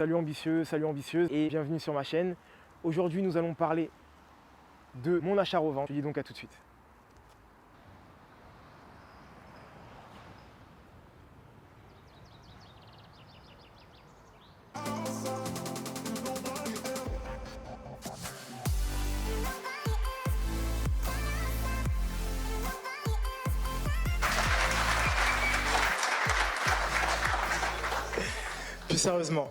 Salut ambitieux, salut ambitieuse et bienvenue sur ma chaîne. Aujourd'hui nous allons parler de mon achat-revente. Je te dis donc à tout de suite. Plus sérieusement.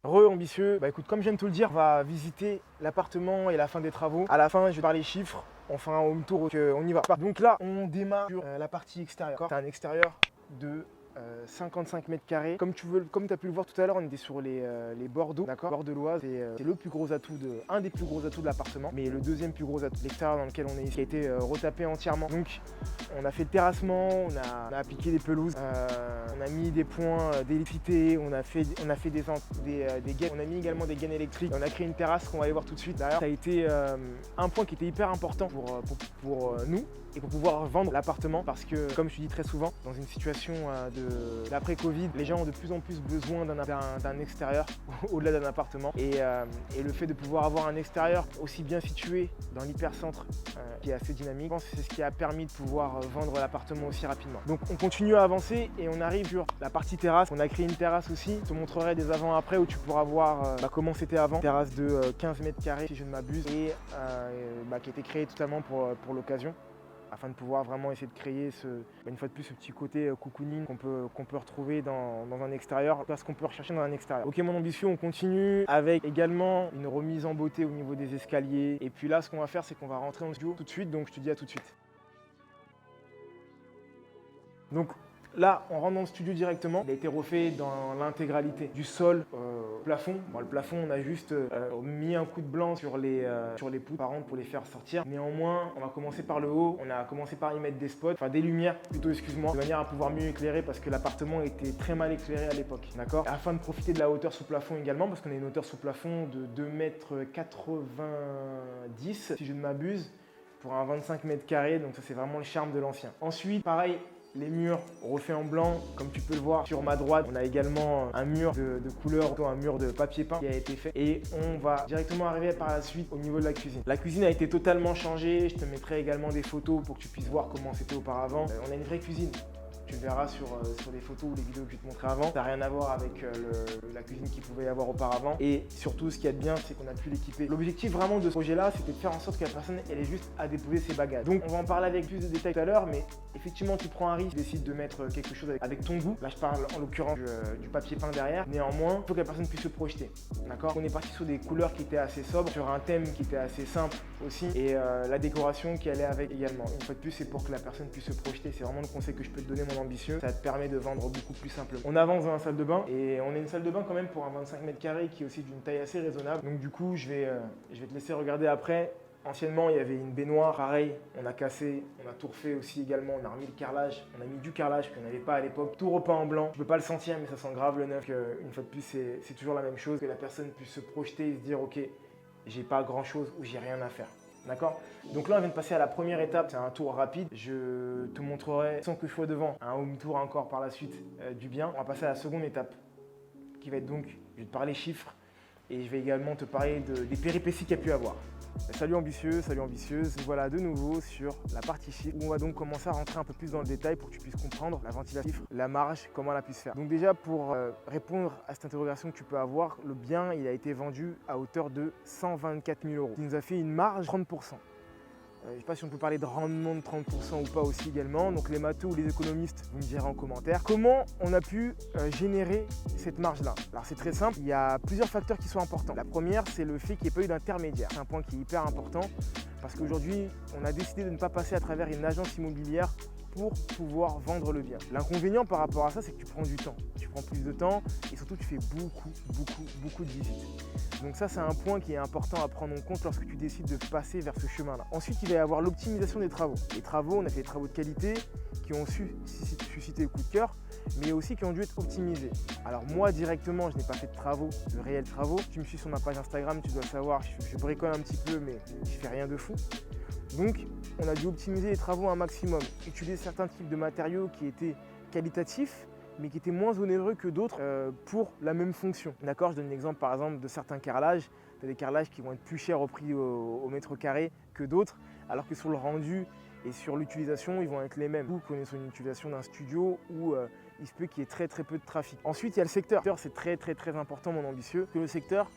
Ambitieux, bah écoute, comme je viens de te le dire, on va visiter l'appartement et la fin des travaux. À la fin, je vais parler chiffres, on fera un home tour, on y va. Donc là, on démarre sur la partie extérieure. C'est un extérieur de 55 mètres carrés. Comme tu as pu le voir tout à l'heure, on était sur les bords d'eau, d'accord, bord de l'Oise. C'est le plus gros atout un des plus gros atouts de l'appartement, mais le deuxième plus gros atout. L'extérieur dans lequel on est ici a été retapé entièrement. Donc on a fait le terrassement, on a appliqué des pelouses, on a mis des points d'électricité, on a fait des gaines, on a mis également des gaines électriques. On a créé une terrasse qu'on va aller voir tout de suite. D'ailleurs, ça a été un point qui était hyper important pour nous et pour pouvoir vendre l'appartement, parce que, comme je te dis très souvent, dans une situation d'après-Covid, les gens ont de plus en plus besoin d'un extérieur au-delà d'un appartement. Et le fait de pouvoir avoir un extérieur aussi bien situé dans l'hypercentre qui est assez dynamique, je pense que c'est ce qui a permis de pouvoir vendre l'appartement aussi rapidement. Donc on continue à avancer et on arrive sur la partie terrasse. On a créé une terrasse aussi, je te montrerai des avant-après où tu pourras voir comment c'était avant. Une terrasse de 15 mètres carrés si je ne m'abuse et qui a été créée totalement pour l'occasion, afin de pouvoir vraiment essayer de créer une fois de plus ce petit côté cocooning qu'on peut retrouver dans un extérieur, parce qu'on peut rechercher dans un extérieur. Ok, mon ambition, on continue avec également une remise en beauté au niveau des escaliers. Et puis là, ce qu'on va faire, c'est qu'on va rentrer dans le studio tout de suite, donc je te dis à tout de suite. Donc là, on rentre dans le studio directement. Il a été refait dans l'intégralité, du sol au plafond. Bon, le plafond, on a juste mis un coup de blanc sur les poutres apparentes pour les faire sortir. Néanmoins, on va commencer par le haut. On a commencé par y mettre des spots, enfin des lumières plutôt, excuse-moi, de manière à pouvoir mieux éclairer, parce que l'appartement était très mal éclairé à l'époque, d'accord. Afin de profiter de la hauteur sous plafond également, parce qu'on a une hauteur sous plafond de 2,90 m, si je ne m'abuse, pour un 25 mètres carrés. Donc ça, c'est vraiment le charme de l'ancien. Ensuite, pareil, les murs refaits en blanc, comme tu peux le voir sur ma droite. On a également un mur de couleur, un mur de papier peint qui a été fait. Et on va directement arriver par la suite au niveau de la cuisine. La cuisine a été totalement changée. Je te mettrai également des photos pour que tu puisses voir comment c'était auparavant. On a une vraie cuisine. Tu le verras sur les photos ou les vidéos que je vais te montrer avant. Ça n'a rien à voir avec la cuisine qu'il pouvait y avoir auparavant. Et surtout, ce qu'il y a de bien, c'est qu'on a pu l'équiper. L'objectif vraiment de ce projet-là, c'était de faire en sorte que la personne elle ait juste à déposer ses bagages. Donc, on va en parler avec plus de détails tout à l'heure, mais effectivement, tu prends un risque, tu décides de mettre quelque chose avec ton goût. Là, je parle en l'occurrence du papier peint derrière. Néanmoins, il faut que la personne puisse se projeter. D'accord ? On est parti sur des couleurs qui étaient assez sobres, sur un thème qui était assez simple aussi, et la décoration qui allait avec également. Une fois de plus, c'est pour que la personne puisse se projeter. C'est vraiment le conseil que je peux te donner, mon ambitieux. Ça te permet de vendre beaucoup plus simplement. On avance dans la salle de bain, et on a une salle de bain quand même pour un 25 mètres carrés qui est aussi d'une taille assez raisonnable. Donc du coup, je vais te laisser regarder après. Anciennement, il y avait une baignoire, pareil, on a cassé, on a tout refait aussi également, on a remis le carrelage, on a mis du carrelage qu'on n'avait pas à l'époque, tout repeint en blanc. Je peux pas le sentir, mais ça sent grave le neuf. Une fois de plus, c'est toujours la même chose, que la personne puisse se projeter et se dire ok, j'ai pas grand chose ou j'ai rien à faire. D'accord? Donc là, on vient de passer à la première étape, c'est un tour rapide. Je te montrerai, sans que je sois devant, un home tour encore par la suite du bien. On va passer à la seconde étape, qui va être donc, je vais te parler chiffres, et je vais également te parler des péripéties qu'il y a pu avoir. Salut ambitieux, salut ambitieuse, nous voilà de nouveau sur la partie chiffres, où on va donc commencer à rentrer un peu plus dans le détail pour que tu puisses comprendre la ventilation, la marge, comment elle a pu se faire. Donc déjà, pour répondre à cette interrogation que tu peux avoir, le bien il a été vendu à hauteur de 124 000 €, qui nous a fait une marge 30%. Je ne sais pas si on peut parler de rendement de 30% ou pas aussi également. Donc les matheux ou les économistes, vous me direz en commentaire. Comment on a pu générer cette marge-là? Alors c'est très simple, il y a plusieurs facteurs qui sont importants. La première, c'est le fait qu'il n'y ait pas eu d'intermédiaire. C'est un point qui est hyper important, parce qu'aujourd'hui, on a décidé de ne pas passer à travers une agence immobilière pour pouvoir vendre le bien. L'inconvénient par rapport à ça, c'est que tu prends du temps. Tu prends plus de temps et surtout, tu fais beaucoup de visites. Donc ça, c'est un point qui est important à prendre en compte lorsque tu décides de passer vers ce chemin-là. Ensuite, il va y avoir l'optimisation des travaux. Les travaux, on a fait des travaux de qualité qui ont suscité le coup de cœur, mais aussi qui ont dû être optimisés. Alors moi, directement, je n'ai pas fait de réels travaux. Tu me suis sur ma page Instagram, tu dois le savoir, je bricole un petit peu, mais je fais rien de fou. Donc, on a dû optimiser les travaux un maximum, utiliser certains types de matériaux qui étaient qualitatifs, mais qui étaient moins onéreux que d'autres pour la même fonction. D'accord, je donne l'exemple par exemple de certains carrelages. Tu as des carrelages qui vont être plus chers au prix au mètre carré que d'autres, alors que sur le rendu et sur l'utilisation, ils vont être les mêmes. Vous connaissez une utilisation d'un studio où il se peut qu'il y ait très peu de trafic. Ensuite, il y a le secteur. C'est très important, mon ambitieux, que le secteur,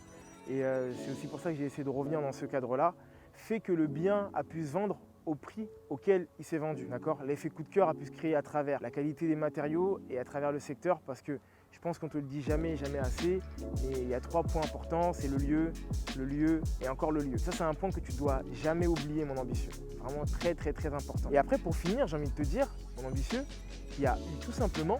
et c'est aussi pour ça que j'ai essayé de revenir dans ce cadre-là, fait que le bien a pu se vendre au prix auquel il s'est vendu. D'accord, l'effet coup de cœur a pu se créer à travers la qualité des matériaux et à travers le secteur, parce que je pense qu'on ne te le dit jamais assez, mais il y a 3 points importants, c'est le lieu et encore le lieu. Ça, c'est un point que tu dois jamais oublier, mon ambitieux. Vraiment très important. Et après, pour finir, j'ai envie de te dire, mon ambitieux, qu'il y a tout simplement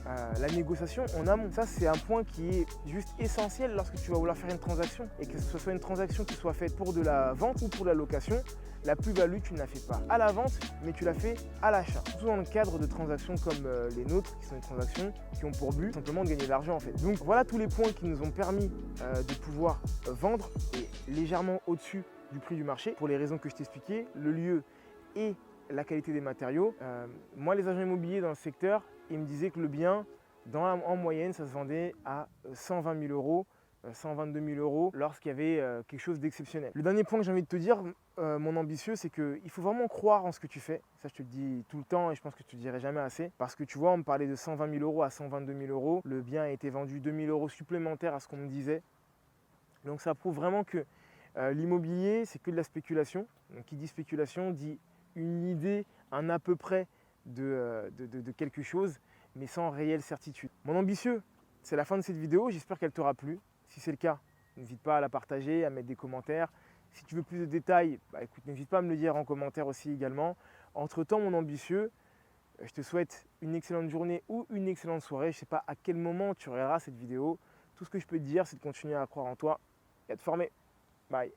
la négociation en amont. Ça, c'est un point qui est juste essentiel lorsque tu vas vouloir faire une transaction. Et que ce soit une transaction qui soit faite pour de la vente ou pour la location, la plus-value, tu ne la fais pas à la vente, mais tu la fais à l'achat. Surtout dans le cadre de transactions comme les nôtres, qui sont des transactions qui ont pour but simplement de gagner de l'argent en fait. Donc voilà tous les points qui nous ont permis de pouvoir vendre et légèrement au-dessus du prix du marché, pour les raisons que je t'expliquais, le lieu et la qualité des matériaux. Moi, les agents immobiliers dans le secteur, ils me disaient que le bien, en moyenne, ça se vendait à 120 000 euros, 122 000 euros lorsqu'il y avait quelque chose d'exceptionnel. Le dernier point que j'ai envie de te dire, mon ambitieux, c'est qu'il faut vraiment croire en ce que tu fais. Ça, je te le dis tout le temps et je pense que je te le dirai jamais assez. Parce que tu vois, on me parlait de 120 000 euros à 122 000 euros. Le bien a été vendu 2 000 euros supplémentaires à ce qu'on me disait. Donc ça prouve vraiment que l'immobilier, c'est que de la spéculation. Donc qui dit spéculation dit une idée, un à peu près de quelque chose, mais sans réelle certitude. Mon ambitieux, c'est la fin de cette vidéo. J'espère qu'elle t'aura plu. Si c'est le cas, n'hésite pas à la partager, à mettre des commentaires. Si tu veux plus de détails, écoute, n'hésite pas à me le dire en commentaire aussi également. Entre-temps, mon ambitieux, je te souhaite une excellente journée ou une excellente soirée. Je ne sais pas à quel moment tu regarderas cette vidéo. Tout ce que je peux te dire, c'est de continuer à croire en toi et à te former. Bye.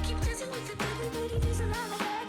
Keep dancing with the devil, but he doesn't have a